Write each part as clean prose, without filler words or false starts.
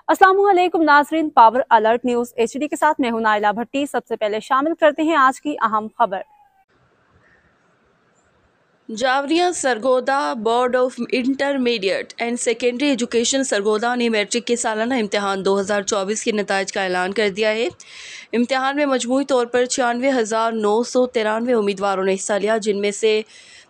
अस्सलामुअलैकुम नाजरीन, power alert news HD के साथ मैं हूं नाइला भट्टी। सबसे पहले शामिल करते हैं आज की अहम खबर। Javeria Sargodha board of intermediate and secondary education Sargodha ने मैट्रिक के सालाना इम्तिहान 2024 के नताइज का ऐलान कर दिया है। इम्तिहान में मजमूई तौर पर 96,993 उम्मीदवारों ने हिस्सा लिया, जिनमें से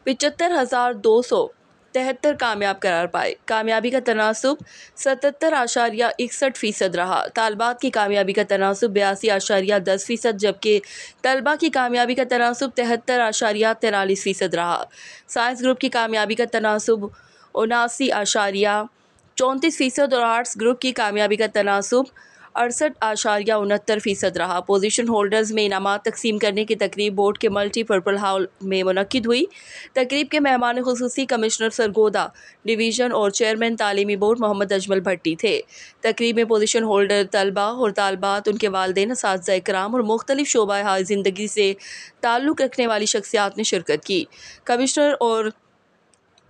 75,273 कामयाब करार पाए। कामयाबी का तनासुब 77.61% रहा। तालबात की कामयाबी का तनासुब 82.10%, जबकि तलबा की कामयाबी का तनासुब 73.43% रहा। साइंस ग्रुप की कामयाबी का तनासुब 79.34% और आर्ट्स ग्रुप की कामयाबी का तनासुब 68.69% रहा। पोजीशन होल्डर्स में इनामात तकसीम करने की तकरीब बोर्ड के मल्टीपर्पल हॉल में मुनक्किद हुई। तकरीब के मेहमान खुसूसी कमिश्नर सरगोदा डिवीज़न और चेयरमैन तालीमी बोर्ड मोहम्मद अजमल भट्टी थे। तकरीब में पोजीशन होल्डर, तलबा और तालबात, उनके वालिदैन, असातिज़ा इकराम और मुख्तलिफ शोबा हाय ज़िंदगी से ताल्लुक़ रखने वाली शख्सियात ने शिरकत की। कमिश्नर और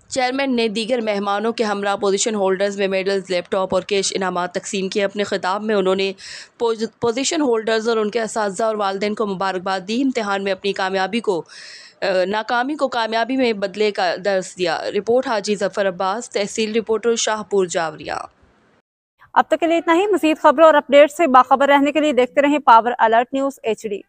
चेयरमैन ने दीगर मेहमानों के हमरा पोजीशन होल्डर्स में मेडल्स, लैपटॉप और कैश इनामात तकसीम किए। अपने खिताब में उन्होंने पोजीशन होल्डर्स और उनके असातिज़ा और वालिदैन को मुबारकबाद दी। इम्तिहान में अपनी नाकामी को कामयाबी में बदले का दर्स दिया। रिपोर्ट हाजी जफर अब्बास, तहसील रिपोर्टर, शाहपुर, जावरिया। अब तक के लिए इतना ही। मज़ीद खबरों और अपडेट से बाखबर रहने के लिए देखते रहें पावर अलर्ट न्यूज एचडी।